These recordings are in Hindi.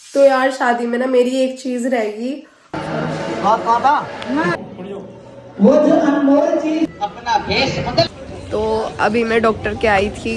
तो यार शादी में ना मेरी एक चीज रहेगी, वो जो अनमोल चीज अपना भेष बदल। तो अभी मैं डॉक्टर के आई थी।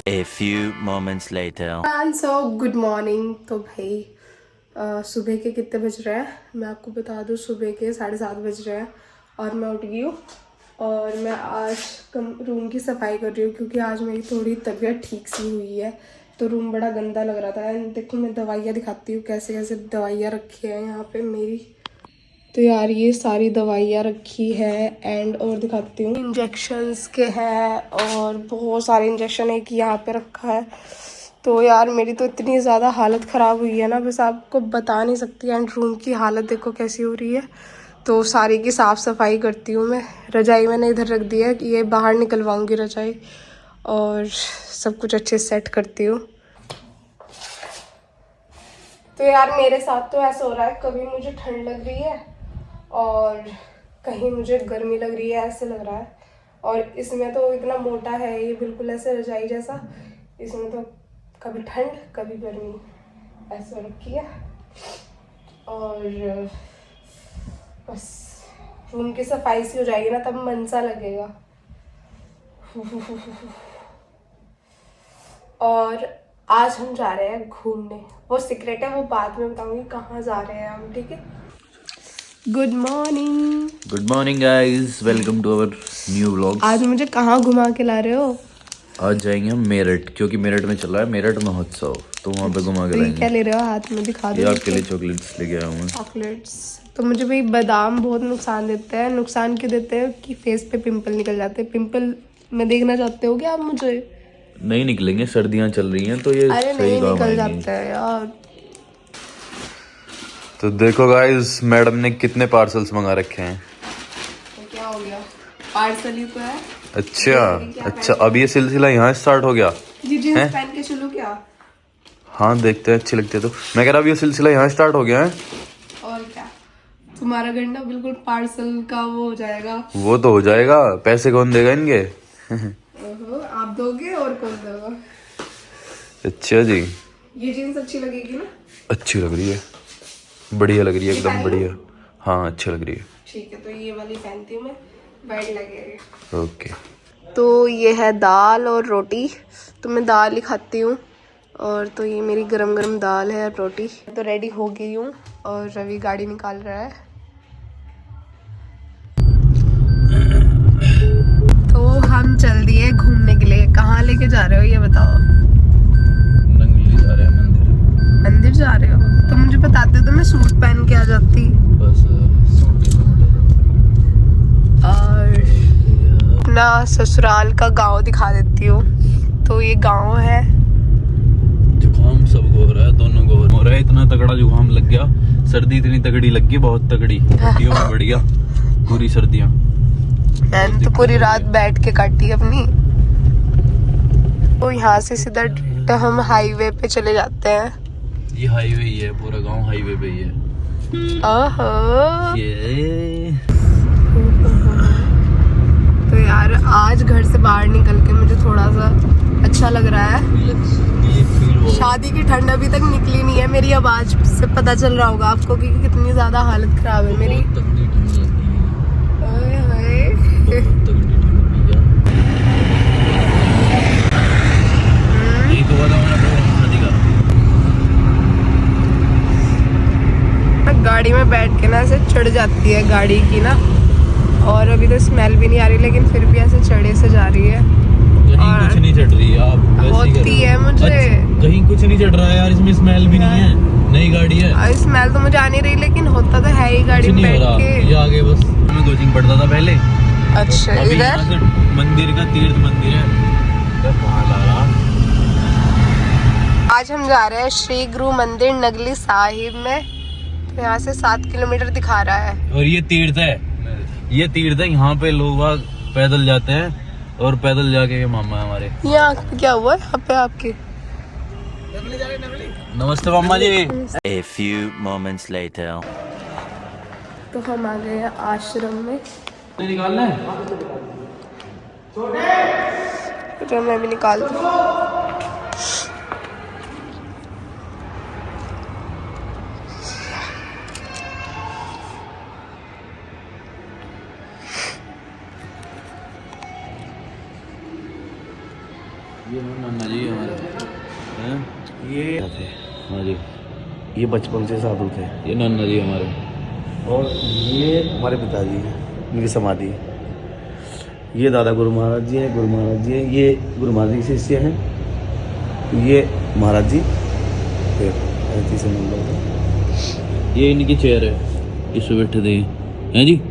A few moments later. So good morning. तो भाई सुबह के कितने बज रहे हैं मैं आपको बता दूँ, सुबह के 7:30 बज रहे हैं और मैं उठ गई हूँ और मैं आज रूम की सफाई कर रही हूँ क्योंकि आज मेरी थोड़ी तबीयत ठीक सी हुई है। तो रूम बड़ा गंदा लग रहा था। एंड देखो मैं दवाइयाँ दिखाती हूँ कैसे कैसे दवाइयाँ रखी हैं यहाँ पे मेरी। तो यार ये सारी दवाइयाँ रखी है एंड और दिखाती हूँ, इंजेक्शन्स के हैं और बहुत सारे इंजेक्शन एक यहाँ पे रखा है। तो यार मेरी तो इतनी ज़्यादा हालत ख़राब हुई है ना, बस आपको बता नहीं सकती। एंड रूम की हालत देखो कैसी हो रही है। तो सारी की साफ़ सफाई करती हूँ मैं। रजाई मैंने इधर रख दी है कि ये बाहर निकलवाऊँगी रजाई, और सब कुछ अच्छे से सेट करती हूँ। तो यार मेरे साथ तो ऐसा हो रहा है, कभी मुझे ठंड लग रही है और कहीं मुझे गर्मी लग रही है, ऐसे लग रहा है। और इसमें तो इतना मोटा है ये, बिल्कुल ऐसे रजाई जैसा। इसमें तो कभी ठंड कभी गर्मी ऐसे रखी है। और बस रूम की सफाई सी हो जाएगी ना तब मन सा लगेगा। और आज हम जा रहे हैं घूमने, वो सीक्रेट है, वो बाद में बताऊंगी कहाँ जा रहे हैं हम, ठीक है। Good morning. Good morning guys, welcome to our new vlog. आज मुझे कहाँ घुमा के ला रहे हो? आज जाएंगे हम मेरठ, क्योंकि मेरठ में चल रहा है मेरठ महोत्सव, तो वहाँ पे घुमा के तो ये क्या लाएंगे। ले रहे हो हाथ में, दिखा ये दो। आपके लिए चॉकलेट्स लेके आया हूँ मैं। चॉकलेट्स। तो मुझे भाई बादाम बहुत नुकसान देते हैं। नुकसान क्यों देते हैं कि फेस पे पिंपल निकल जाते हैं। पिंपल में देखना चाहते हो क्या आप मुझे? नहीं निकलेंगे, सर्दियाँ चल रही हैं तो ये अरे सही नहीं काम निकल आएंगी। जाते हैं यार। तो देखो गाइस, मैडम ने कितने पार्सल्स मंगा रखे हैं। तो क्या हो गया, पार्सल ही तो है। अच्छा, अब ये सिलसिला यहाँ स्टार्ट हो गया। जी जींस पहन के चलो क्या? हाँ देखते हैं, अच्छी लगती है तो। मैं कह रहा अब ये सिलसिला यहाँ स्टार्ट हो गया है। और क्या, तुम्हारा घर ना बिल्कुल पार्सल का वो हो जाएगा। वो तो हो जाएगा, पैसे कौन देगा इनके? ओहो, आप दोगे और कौन देगा? अच्छा जी, ये जीन्स अच्छी लगेगी ना? अच्छी लग रही है, बढ़िया लग रही है, एकदम बढ़िया। हाँ अच्छी लग रही है। ठीक है, तो ये वाली पहनती हूँ मैं, बैड लगेगा। ओके। तो ये है दाल और रोटी, तो मैं दाल ही खाती हूँ। और तो ये मेरी गरम गरम दाल है और रोटी। तो रेडी हो गई हूँ और रवि गाड़ी निकाल रहा है। तो हम चल दिए घूमने के लिए। कहाँ लेके जा रहे हो ये बताओ? नंगली जा रहे हैं मंदिर। मंदिर जा रहे हो? तो मुझे बताते तो मैं सूट पहन के आ जाती। बस और अपना ससुराल का गांव दिखा देती हूँ। तो ये गांव है। जुकाम सबको हो रहा है, दोनों को हो रहा है। इतना तगड़ा जुकाम लग गया, सर्दी इतनी तगड़ी लग गई, बहुत तगड़ी, हड्डियों में बढ़ गया पूरी सर्दियाँ। मैंने तो पूरी रात बैठ के काटी अपनी। तो यहाँ से सीधा हम हाईवे पे चले जाते हैं। ये हाईवे ही है, पूरा गांव हाईवे पे ही है। ओहो। ये तो यार आज घर से बाहर निकल के मुझे थोड़ा सा अच्छा लग रहा है। शादी की ठंड अभी तक निकली नहीं है। मेरी आवाज से पता चल रहा होगा आपको कि कितनी ज्यादा हालत खराब है मेरी। ओए होए। गाड़ी में बैठ के ना ऐसे चढ़ जाती है गाड़ी की ना, और अभी तो स्मेल भी नहीं आ रही, लेकिन फिर भी ऐसे चढ़े से जा रही है। कहीं कुछ नहीं चढ़ रही है, आप वैसे ही होती है मुझे। कहीं कुछ नहीं चढ़ रहा है यार, इसमें स्मेल भी नहीं है, नई गाड़ी है। स्मेल तो मुझे आ नहीं रही, लेकिन होता तो है ही गाड़ी में बैठ के। ये आगे बस मैं कोचिंग पढ़ता था पहले। अच्छा, अभी इधर यहाँ से मंदिर का तीर्थ मंदिर है। आज हम जा रहे हैं श्री गुरु मंदिर नगली साहिब में। तो यहाँ से 7 किलोमीटर दिखा रहा है। और ये तीर्थ है, ये तीर्थ है, यहाँ पे लोग पैदल जाते हैं, और पैदल जाके ये मामा है हमारे। यहाँ क्या हुआ है यहाँ पे आपके? नमस्ते मामा जी। A few moments later. तो हम आ गए हैं आश्रम में। निकालना है, तो मैं भी निकाल दूँ। ये नाना जी हमारे हैं, ये हाँ जी, ये बचपन से साधु थे। ये नाना जी हमारे। और ये हमारे पिताजी हैं, इनकी समाधि। ये दादा गुरु महाराज जी हैं, गुरु महाराज जी हैं। ये गुरु महाराज जी के शिष्य हैं। ये महाराज जी फिर 35 नंबर। ये इनकी चेयर है, इस पे बैठे थे हैं जी।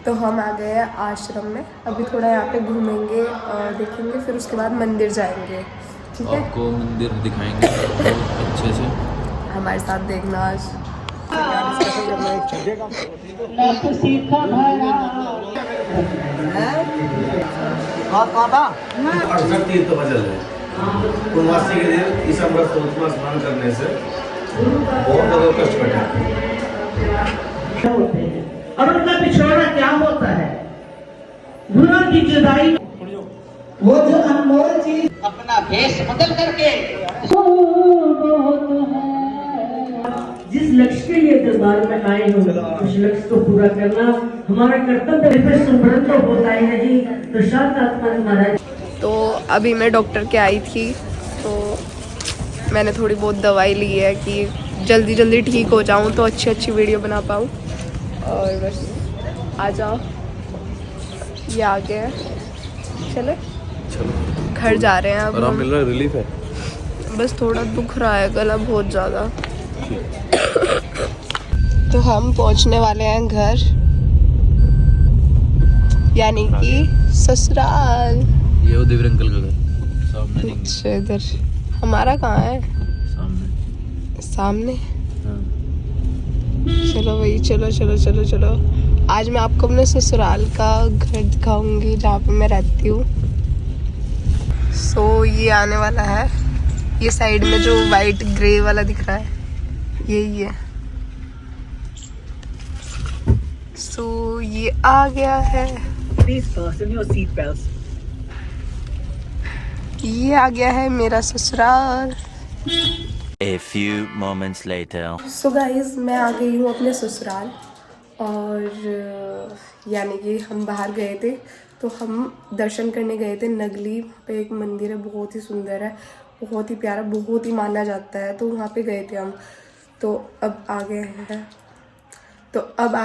तो हम आ गए हैं आश्रम में। अभी थोड़ा यहाँ पे घूमेंगे और देखेंगे, फिर उसके बाद मंदिर जाएंगे। ठीक है, आपको मंदिर दिखाएंगे बहुत अच्छे से। हमारे साथ देखना आज। तीर्थ भजन है। पूर्णमासी के दिन इस अमृत स्रोत में स्नान करने से बहुत ज्यादा कष्ट कटे। और उनका पिछोड़ा क्या होता है? गुरु की जुदाई। वो जो अनमोल चीज अपना भेष बदल करके जिस लक्ष्य के लिए दरबार में आए हो, उस लक्ष्य को पूरा करना हमारा कर्तव्य है। सुमरन तो होता ही है जी, तो शांत आत्मा महाराज। तो अभी मैं डॉक्टर के आई थी, तो मैंने थोड़ी बहुत दवाई ली है कि जल्दी जल्दी ठीक हो जाऊं, तो अच्छी अच्छी वीडियो बना पाऊं। और बस आ जाओ, ये आ गए हैं। चले घर जा रहे हैं अब आराम हम। मिल रहा है, रिलीफ है। बस थोड़ा दुख रहा है गला बहुत ज़्यादा। तो हम पहुंचने वाले हैं घर, यानी कि ससुराल। ये वो दिव्य अंकल का घर सामने दिख- अच्छा, इधर हमारा कहाँ है? सामने। सामने। हाँ। चलो भाई, चलो चलो चलो चलो। आज मैं आपको अपने ससुराल का घर दिखाऊंगी, जहाँ पे मैं रहती हूँ। सो ये आने वाला है। ये साइड में जो वाइट ग्रे वाला दिख रहा है, यही है। सो ये आ गया है। Please fasten your seat belts. ये आ गया है मेरा ससुराल। A few moments later. So guys, मैं आ गई हूँ अपने ससुराल। और यानी कि हम बाहर गए थे, तो हम दर्शन करने गए थे नगली। वहाँ पे एक मंदिर है, बहुत ही सुंदर है, बहुत ही प्यारा, बहुत ही माना जाता है। तो वहाँ पे गए थे हम। तो अब आ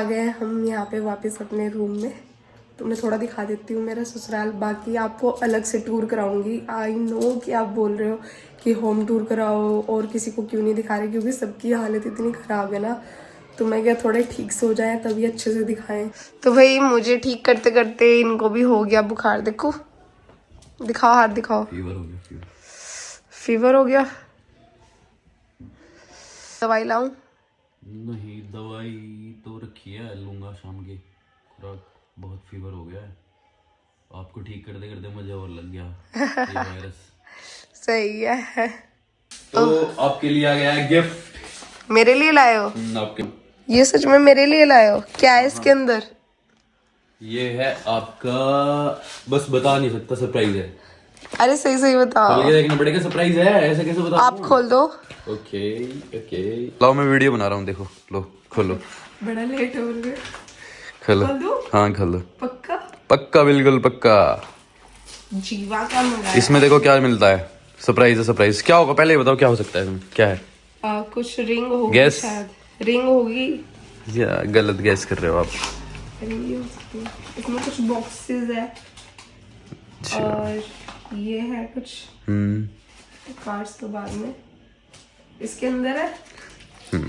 गए हैं हम यहाँ पे वापस अपने रूम में। तो मैं थोड़ा दिखा देती हूँ मेरा ससुराल। बाकी आपको अलग से टूर कराऊंगी। आई नो कि आप बोल रहे हो कि होम टूर कराओ और किसी को क्यों नहीं दिखा रहे, क्योंकि सबकी हालत इतनी ख़राब है ना। तो मैं क्या, थोड़े ठीक से हो जाए तभी अच्छे से दिखाएं। तो भाई मुझे ठीक करते करते इनको भी हो गया बुखार। देखो, दिखाओ, हाथ दिखाओ। फीवर हो गया, फीवर। फीवर हो गया। दवाई लाऊं? नहीं, दवाई तो रखी है, लूंगा शाम की खुराक। बहुत फीवर हो गया है, आपको ठीक करते करते मुझे और लग गया ये वायरस। सही है। तो आपके लिए आ गया है गिफ्ट। मेरे लिए लाए हो? आपके ये सच में मेरे लिए लाए हो? क्या है इसके अंदर? ये है आपका, बस बता नहीं सकता, सरप्राइज है। अरे सही सही बताओ। खोल के देखना पड़ेगा, सरप्राइज है, ऐसे कैसे बताऊं? आप खोल दो। ओके ओके, लाओ मैं वीडियो बना रहा हूँ, देखो, लो खोलो। बड़ा लेट हो गया। खोलो। खोल दूं? हाँ खोल दो। पक्का? पक्का, बिल्कुल पक्का। जीवा का मंगाया। इसमें देखो क्या मिलता है। सरप्राइज है, सरप्राइज क्या होगा पहले ये बताओ, क्या हो सकता है इसमें, क्या है? कुछ रिंग होगी Guess? शायद। रिंग होगी। या गलत गैस कर रहे हो आप। रिंग ही हो सकती है। इसमें कुछ बॉक्सेस है और ये है कुछ कार्ड्स। तो बाद में इसके अंदर है।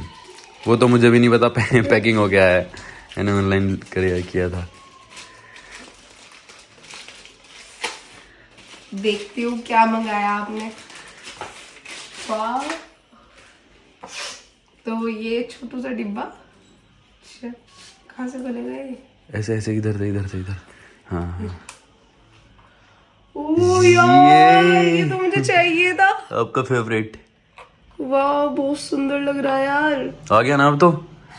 वो तो मुझे भी नहीं पता, पैकिंग हो गया है, मैंने ऑनलाइन किया था। देखती हूँ क्या मंगाया आपने। वाह, तो ये छोटू सा डिब्बा। अच्छा, कहाँ से खोलेगा ये? ऐसे ऐसे, इधर से इधर से इधर। हाँ हाँ, ओह यार, ये तो मुझे चाहिए था। आपका फेवरेट। वाह, बहुत सुंदर लग रहा है यार। आ गया ना अब तो।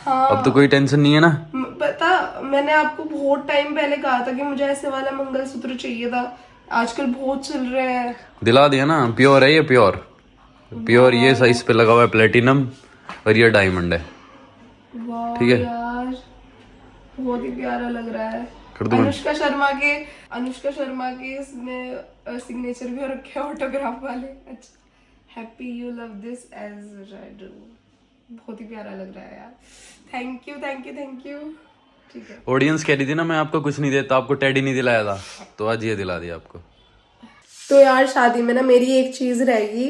हाँ, अब तो कोई टेंशन नहीं है ना। पता, मैंने आपको बहुत टाइम पहले कहा था कि मुझे ऐसे वाला मंगलसूत्र चाहिए था। आजकल बहुत चल रहे हैं। दिला दिया ना, प्योर है ये, प्योर प्योर। ये साइज पे लगा हुआ है प्लेटिनम, और ये डायमंड है। वाह ठीक है। यार, बहुत ही प्यारा लग रहा है। कर दूं मैं? अनुष्का शर्मा के इसमें सिग्नेचर भी रखे ऑटोग्राफ वाले। अच्छा, happy you love this as I do, बहुत ही प्यारा लग रहा है यार। Thank you thank you thank you. ठीक है, ऑडियंस कह रही थी ना मैं आपको कुछ नहीं देता, आपको टेडी नहीं दिलाया था, तो आज ये दिला दिया आपको। तो यार शादी में ना मेरी एक चीज रहेगी,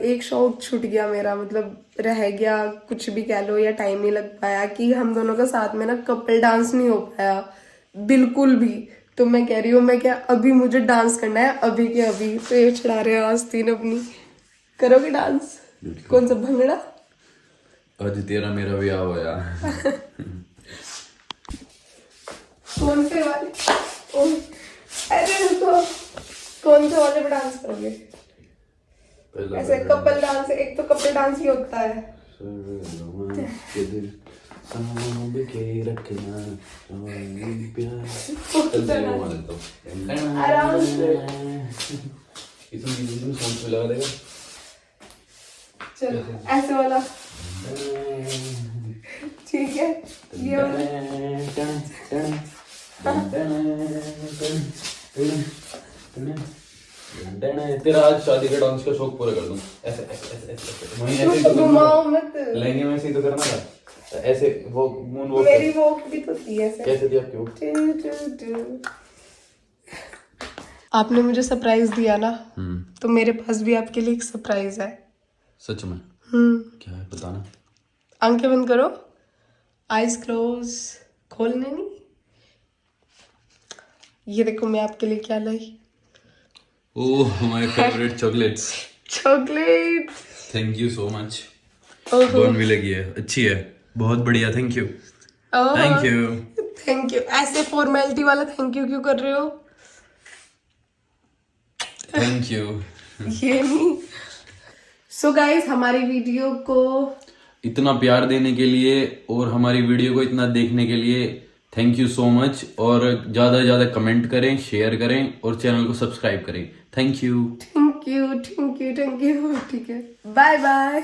एक शौक छूट गया मेरा, मतलब रह गया, कुछ भी कह लो, या टाइम नहीं लग पाया कि हम दोनों का साथ में ना कपल डांस नहीं हो पाया बिल्कुल भी। तो मैं कह रही हूँ मैं क्या अभी मुझे डांस करना है, अभी के अभी। तो ये चढ़ा रहे हैं आस्तीन अपनी, करोगे डांस? कौन सा भंगड़ा? आज तेरा मेरा ब्याह होया। कौन से वाले? अरे रुको, कौन से वाले पे डांस करोगे? ऐसे कपल डांस, एक तो कपल डांस ही होता है। आराम से चलो ऐसे वाला, ठीक है, ये वाला। तेरा आज शादी का डांस का शौक पूरा कर दूं। ऐसे ऐसे ऐसे ऐसे वहीं ऐसे तो घुमाओ मत, लहंगे में ऐसे ही तो करना था। ऐसे वो मून वॉक मेरी वॉक भी तो थी ऐसे। कैसे थी आपकी वॉक? आपने मुझे सरप्राइज दिया ना, तो मेरे पास भी आपके लिए एक सरप्राइज है। सच में? क्या है बताना। आंखें बंद करो, आईज क्लोज, खोलने नहीं। ये देखो मैं आपके लिए क्या लाई। Oh my favourite chocolates. Chocolate, thank you so much. Bournville की है, अच्छी है, बहुत बढ़िया, thank you thank you thank you. ऐसे फॉर्मेलिटी वाला थैंक यू क्यों कर रहे हो? Thank you. ये नहीं। सो गाइस, हमारी वीडियो को इतना प्यार देने के लिए और हमारी वीडियो को इतना देखने के लिए थैंक यू सो मच। और ज़्यादा से ज़्यादा कमेंट करें, शेयर करें और चैनल को सब्सक्राइब करें। Thank you. Thank you thank you thank you. ठीक है, बाय बाय।